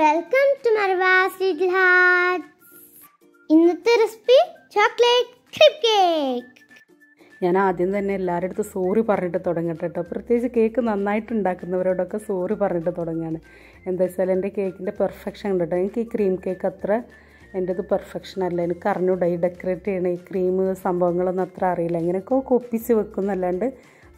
Welcome to Marva's Little Hearts. ഇന്നത്തെ recipe chocolate creep cake. ഞാൻ ആദ്യം തന്നെ എല്ലാവരുടെ അടുത്ത് സോറി പറഞ്ഞിട്ട് തുടങ്ങട്ടെ കേട്ടോ. പ്രത്യേകിച്ച് കേക്ക് നന്നായിട്ട് ഉണ്ടാക്കുന്നവരോടൊക്കെ സോറി പറഞ്ഞിട്ട് തുടങ്ങുകയാണ്. എന്താ വെച്ചാൽ എൻ്റെ കേക്കിൻ്റെ പെർഫെക്ഷൻ ഉണ്ട് കേട്ടോ. എനിക്ക് ഈ ക്രീം കേക്ക് അത്ര എൻ്റെത് പെർഫെക്ഷൻ അല്ല. എനിക്ക് അറിഞ്ഞൂടാ ഈ ഡെക്കറേറ്റ് ചെയ്യണ ഈ ക്രീം സംഭവങ്ങളൊന്നും അത്ര അറിയില്ല. ഇങ്ങനെയൊക്കെ ഒപ്പിച്ച് വെക്കുന്നല്ലാണ്ട്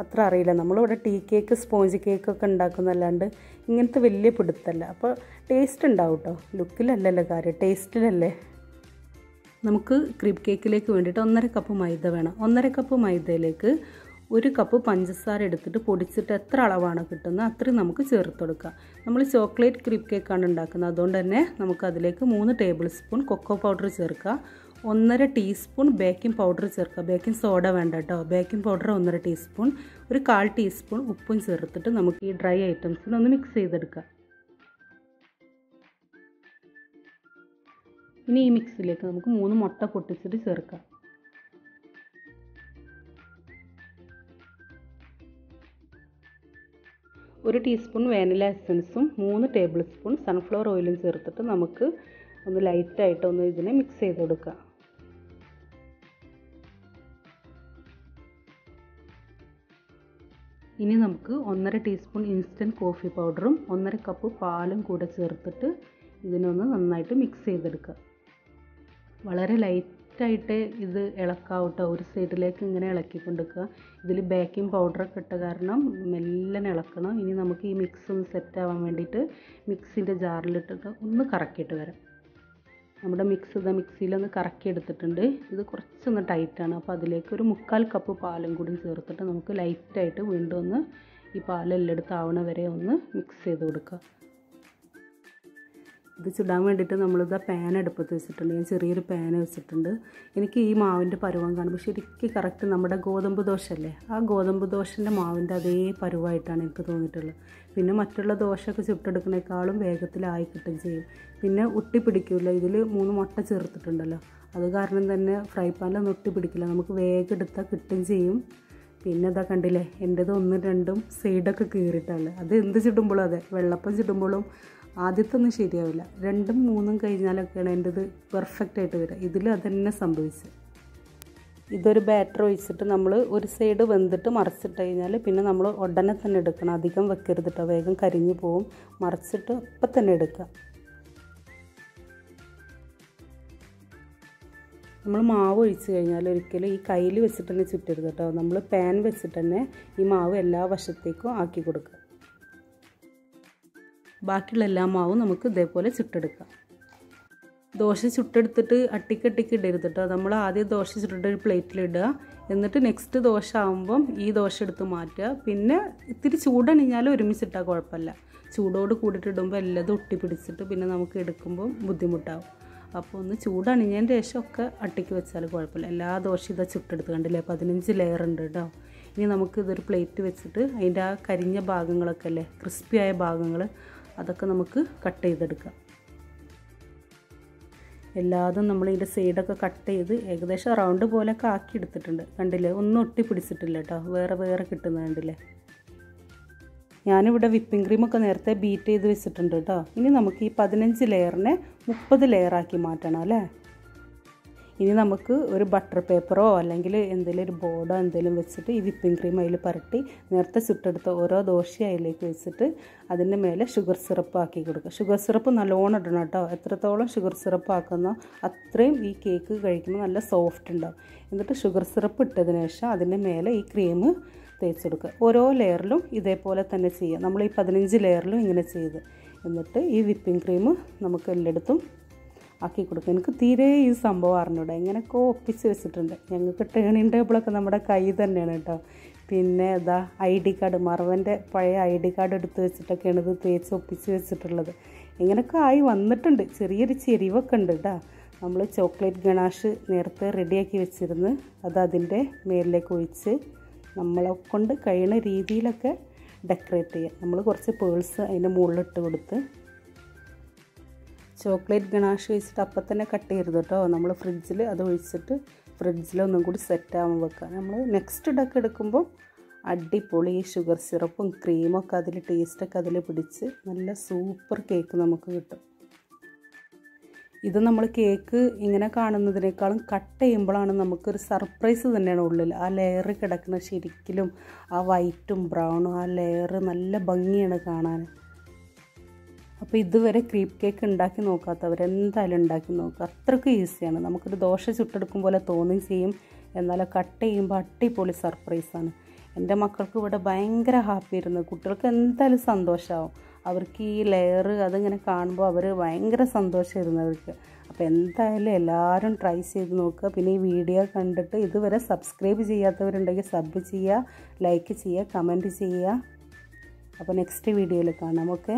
അത്ര അറിയില്ല. നമ്മളിവിടെ ടീ കേക്ക് സ്പോഞ്ച് കേക്കൊക്കെ ഉണ്ടാക്കുന്നല്ലാണ്ട് ഇങ്ങനത്തെ വലിയ പിടുത്തല്ല. അപ്പോൾ ടേസ്റ്റ് ഉണ്ടാവും കേട്ടോ. ലുക്കിലല്ലല്ലോ കാര്യം, ടേസ്റ്റിലല്ലേ. നമുക്ക് ക്രീം കേക്കിലേക്ക് വേണ്ടിയിട്ട് 1.5 കപ്പ് മൈദ വേണം. 1.5 കപ്പ് മൈദയിലേക്ക് 1 കപ്പ് പഞ്ചസാര എടുത്തിട്ട് പൊടിച്ചിട്ട് എത്ര അളവാണ് കിട്ടുന്നത് അത്രയും നമുക്ക് ചേർത്ത് കൊടുക്കാം. നമ്മൾ ചോക്ലേറ്റ് ക്രീം കേക്കാണ് ഉണ്ടാക്കുന്നത്, അതുകൊണ്ട് തന്നെ നമുക്ക് അതിലേക്ക് 3 ടേബിൾ സ്പൂൺ കൊക്കോ പൗഡർ ചേർക്കുക. 1.5 ടീസ്പൂൺ ബേക്കിംഗ് പൗഡർ ചേർക്കുക. ബേക്കിംഗ് സോഡ വേണ്ട കേട്ടോ. ബേക്കിംഗ് പൗഡർ 1.5 ടീസ്പൂൺ, 1/4 ടീസ്പൂൺ ഉപ്പും ചേർത്തിട്ട് നമുക്ക് ഈ ഡ്രൈ ഐറ്റംസിനൊന്ന് മിക്സ് ചെയ്തെടുക്കാം. ഇനി ഈ മിക്സിലേക്ക് നമുക്ക് 3 മുട്ട പൊട്ടിച്ചിട്ട് ചേർക്കാം. ഒരു ടീസ്പൂൺ വാനില എസൻസും 3 ടേബിൾ സ്പൂൺ സൺഫ്ലവർ ഓയിലും ചേർത്തിട്ട് നമുക്ക് ഒന്ന് ലൈറ്റായിട്ടൊന്ന് ഇതിനെ മിക്സ് ചെയ്ത് കൊടുക്കാം. ഇനി നമുക്ക് 1.5 ടീസ്പൂൺ ഇൻസ്റ്റൻറ്റ് കോഫി പൗഡറും 1.5 കപ്പ് പാലും കൂടെ ചേർത്തിട്ട് ഇതിനൊന്ന് നന്നായിട്ട് മിക്സ് ചെയ്തെടുക്കുക. വളരെ ലൈറ്റായിട്ട് ഇത് ഇളക്കാവട്ടോ. ഒരു സൈഡിലേക്ക് ഇങ്ങനെ ഇളക്കിക്കൊണ്ടിരിക്കുക. ഇതിൽ ബേക്കിംഗ് പൗഡറൊക്കെ ഇട്ട കാരണം മെല്ലനെ ഇളക്കണം. ഇനി നമുക്ക് ഈ മിക്സ് ഒന്ന് സെറ്റ് ആവാൻ വേണ്ടിയിട്ട് മിക്സിൻ്റെ ജാറിലിട്ടിട്ട് ഒന്ന് കറക്കിയിട്ട് വരാം. നമ്മുടെ മിക്സിയിലൊന്ന് കറക്കി എടുത്തിട്ടുണ്ട്. ഇത് കുറച്ചൊന്ന് ടൈറ്റാണ്. അപ്പോൾ അതിലേക്ക് ഒരു 1/4 കപ്പ് പാലും കൂടി ചേർത്തിട്ട് നമുക്ക് ലൈറ്റായിട്ട് വീണ്ടും ഒന്ന് ഈ പാലെല്ലാം ആവണ വരെ ഒന്ന് മിക്സ് ചെയ്ത് കൊടുക്കുക. ഇത് ചുടാൻ വേണ്ടിയിട്ട് നമ്മളിതാ പാൻ അടുപ്പത്ത് വെച്ചിട്ടുണ്ട്. ഞാൻ ചെറിയൊരു പാൻ വെച്ചിട്ടുണ്ട്. എനിക്ക് ഈ മാവിൻ്റെ പരുവം കാണുമ്പോൾ ശരിക്കും കറക്റ്റ് നമ്മുടെ ഗോതമ്പ് ദോശയല്ലേ, ആ ഗോതമ്പ് ദോശൻ്റെ മാവിൻ്റെ അതേ പരുവമായിട്ടാണ് എനിക്ക് തോന്നിയിട്ടുള്ളത്. പിന്നെ മറ്റുള്ള ദോശയൊക്കെ ചുട്ടെടുക്കുന്നേക്കാളും വേഗത്തിലായി കിട്ടുകയും ചെയ്യും. പിന്നെ ഒട്ടി പിടിക്കില്ല. ഇതിൽ 3 മുട്ട ചേർത്തിട്ടുണ്ടല്ലോ, അത് കാരണം തന്നെ ഫ്രൈ പാനിലൊന്നും ഒട്ടി പിടിക്കില്ല. നമുക്ക് വേഗം എടുത്താൽ കിട്ടുകയും ചെയ്യും. പിന്നെ ഇതാ കണ്ടില്ലേ, എൻ്റേത് 1, 2 സൈഡൊക്കെ കീറിയിട്ടല്ലേ. അത് എന്ത് ചുടുമ്പോഴും അതെ, വെള്ളപ്പം ചുടുമ്പോഴും ആദ്യത്തൊന്നും ശരിയാവില്ല. 2ഉം 3ഉം കഴിഞ്ഞാലൊക്കെയാണ് എൻ്റെത് പെർഫെക്റ്റ് ആയിട്ട് വരിക. ഇതിൽ അതന്നെ സംഭവിച്ചു. ഇതൊരു ബാറ്റർ ഒഴിച്ചിട്ട് നമ്മൾ ഒരു സൈഡ് വെന്തിട്ട് മറിച്ചിട്ട് കഴിഞ്ഞാൽ പിന്നെ നമ്മൾ ഉടനെ തന്നെ എടുക്കണം. അധികം വെക്കരുത് കേട്ടോ, വേഗം കരിഞ്ഞു പോവും. മറിച്ചിട്ട് ഇപ്പം തന്നെ എടുക്കുക. നമ്മൾ മാവ് ഒഴിച്ച് കഴിഞ്ഞാൽ ഒരിക്കലും ഈ കയ്യിൽ വെച്ചിട്ട് തന്നെ ചുറ്റരുത് കേട്ടോ. നമ്മൾ പാൻ വെച്ചിട്ട് തന്നെ ഈ മാവ് എല്ലാ വശത്തേക്കും ആക്കി കൊടുക്കുക. ബാക്കിയുള്ള എല്ലാ മാവും നമുക്ക് ഇതേപോലെ ചുട്ടെടുക്കാം. ദോശ ചുട്ടെടുത്തിട്ട് അട്ടിക്കട്ടിക്ക് ഇടരുത് കേട്ടോ. നമ്മൾ ആദ്യം ദോശ ചുട്ടിട്ട് ഒരു പ്ലേറ്റിലിടുക. എന്നിട്ട് നെക്സ്റ്റ് ദോശ ആകുമ്പം ഈ ദോശ എടുത്ത് മാറ്റുക. പിന്നെ ഇത്തിരി ചൂടണിഞ്ഞാൽ ഒരുമിച്ചിട്ടാൽ കുഴപ്പമില്ല. ചൂടോട് കൂടിയിട്ടിടുമ്പോൾ എല്ലാം ഒട്ടി പിടിച്ചിട്ട് പിന്നെ നമുക്ക് എടുക്കുമ്പോൾ ബുദ്ധിമുട്ടാവും. അപ്പോൾ ഒന്ന് ചൂടണിഞ്ഞതിന് ശേഷം ഒക്കെ അട്ടിക്ക് വെച്ചാൽ കുഴപ്പമില്ല. എല്ലാ ദോശയും ഇതാ ചുട്ടെടുത്ത് കണ്ടില്ലേ, 15 ലെയർ ഉണ്ട് കേട്ടോ. ഇനി നമുക്ക് ഇതൊരു പ്ലേറ്റ് വെച്ചിട്ട് അതിൻ്റെ ആ കരിഞ്ഞ ഭാഗങ്ങളൊക്കെ അല്ലേ, ക്രിസ്പിയായ ഭാഗങ്ങൾ, അതൊക്കെ നമുക്ക് കട്ട് ചെയ്തെടുക്കാം. എല്ലാതും നമ്മൾ ഇതിൻ്റെ സൈഡൊക്കെ കട്ട് ചെയ്ത് ഏകദേശം റൗണ്ട് പോലെയൊക്കെ ആക്കി എടുത്തിട്ടുണ്ട്. കണ്ടില്ലേ, ഒന്നും ഒട്ടി പിടിച്ചിട്ടില്ല കേട്ടോ. വേറെ വേറെ കിട്ടുന്നത് കണ്ടില്ലേ. ഞാനിവിടെ വിപ്പിംഗ് ക്രീമൊക്കെ നേരത്തെ ബീറ്റ് ചെയ്ത് വെച്ചിട്ടുണ്ട് കേട്ടോ. ഇനി നമുക്ക് ഈ 15 ലെയറിനെ 30 ലെയറാക്കി മാറ്റണം അല്ലേ. ഇനി നമുക്ക് ഒരു ബട്ടർ പേപ്പറോ അല്ലെങ്കിൽ എന്തെങ്കിലും ഒരു ബോർഡോ എന്തെങ്കിലും വെച്ചിട്ട് ഈ വിപ്പിംഗ് ക്രീം അതിൽ പുരട്ടി നേരത്തെ ചുട്ടെടുത്ത ഓരോ ദോശ അതിലേക്ക് വെച്ചിട്ട് അതിൻ്റെ മേലെ ഷുഗർ സിറപ്പ് ആക്കി കൊടുക്കുക. ഷുഗർ സിറപ്പ് നല്ലോണം ഇടണം കേട്ടോ. എത്രത്തോളം ഷുഗർ സിറപ്പ് ആക്കുന്നോ അത്രയും ഈ കേക്ക് കഴിക്കുമ്പോൾ നല്ല സോഫ്റ്റ് ഉണ്ടാവും. എന്നിട്ട് ഷുഗർ സിറപ്പ് ഇട്ടതിന് ശേഷം അതിൻ്റെ മേലെ ഈ ക്രീം തേച്ചെടുക്കുക. ഓരോ ലെയറിലും ഇതേപോലെ തന്നെ ചെയ്യുക. നമ്മൾ ഈ 15 ലെയറിലും ഇങ്ങനെ ചെയ്ത് എന്നിട്ട് ഈ വിപ്പിംഗ് ക്രീം നമുക്ക് എല്ലായിടത്തും ആക്കി കൊടുക്കുക. എനിക്ക് തീരെ ഈ സംഭവം അറിഞ്ഞൂടെ, എങ്ങനെയൊക്കെ ഒപ്പിച്ച് വെച്ചിട്ടുണ്ട്. ഞങ്ങൾക്ക് ടേണിംഗ് ടേബിളൊക്കെ നമ്മുടെ കൈ തന്നെയാണ് കേട്ടോ. പിന്നെ ഇതാ ID കാർഡ്, മറവൻ്റെ പഴയ ID കാർഡ് എടുത്ത് വെച്ചിട്ടൊക്കെയാണ് ഇത് തേച്ച് ഒപ്പിച്ച് വെച്ചിട്ടുള്ളത്. ഇങ്ങനെയൊക്കെ ആയി വന്നിട്ടുണ്ട്. ചെറിയൊരു ചെരിവൊക്കെ ഉണ്ട് കേട്ടോ. നമ്മൾ ചോക്ലേറ്റ് ഗണാഷ് നേരത്തെ റെഡിയാക്കി വെച്ചിരുന്ന് അത് അതിൻ്റെ മേലിലേക്ക് ഒഴിച്ച് നമ്മളെ കൊണ്ട് കഴിയുന്ന രീതിയിലൊക്കെ ഡെക്കറേറ്റ് ചെയ്യുക. നമ്മൾ കുറച്ച് പേൾസ് അതിൻ്റെ മുകളിലിട്ട് കൊടുത്ത് ചോക്ലേറ്റ് ഗണാഷ് വെച്ചിട്ട് അപ്പം തന്നെ കട്ട് ചെയ്യരുത് കേട്ടോ. നമ്മൾ ഫ്രിഡ്ജിൽ അത് ഒഴിച്ചിട്ട് ഫ്രിഡ്ജിലൊന്നും കൂടി സെറ്റാകാൻ വെക്കുക. നമ്മൾ നെക്സ്റ്റ് ഡക്ക് എടുക്കുമ്പോൾ അടിപൊളി ഷുഗർ സിറപ്പും ക്രീമൊക്കെ അതിൽ ടേസ്റ്റൊക്കെ അതിൽ പിടിച്ച് നല്ല സൂപ്പർ കേക്ക് നമുക്ക് കിട്ടും. ഇത് നമ്മൾ കേക്ക് ഇങ്ങനെ കാണുന്നതിനേക്കാളും കട്ട് ചെയ്യുമ്പോഴാണ് നമുക്കൊരു സർപ്രൈസ് തന്നെയാണ് ഉള്ളിൽ. ആ ലെയർ കിടക്കുന്ന ശരിക്കും ആ വൈറ്റും ബ്രൗണും ആ ലെയർ നല്ല ഭംഗിയാണ് കാണാൻ. അപ്പോൾ ഇതുവരെ ക്രീപ്പ് കേക്ക് ഉണ്ടാക്കി നോക്കാത്തവർ എന്തായാലും ഉണ്ടാക്കി നോക്കുക. അത്രയ്ക്ക് ഈസിയാണ്. നമുക്കൊരു ദോശ ചുട്ടെടുക്കും പോലെ തോന്നുകയും ചെയ്യും. എന്നാലും കട്ട് ചെയ്യുമ്പോൾ അടിപൊളി സർപ്രൈസാണ്. എൻ്റെ മക്കൾക്ക് ഇവിടെ ഭയങ്കര ഹാപ്പി ആയിരുന്നു. കുട്ടികൾക്ക് എന്തായാലും സന്തോഷമാവും. അവർക്ക് ഈ ലെയർ അതിങ്ങനെ കാണുമ്പോൾ അവർ ഭയങ്കര സന്തോഷമായിരുന്നു അവർക്ക്. അപ്പോൾ എന്തായാലും എല്ലാവരും ട്രൈ ചെയ്ത് നോക്കുക. പിന്നെ ഈ വീഡിയോ കണ്ടിട്ട് ഇതുവരെ സബ്സ്ക്രൈബ് ചെയ്യാത്തവരുണ്ടെങ്കിൽ സബ് ചെയ്യുക, ലൈക്ക് ചെയ്യുക, കമൻറ്റ് ചെയ്യുക. അപ്പോൾ നെക്സ്റ്റ് വീഡിയോയിൽ കാണാം. ഓക്കെ.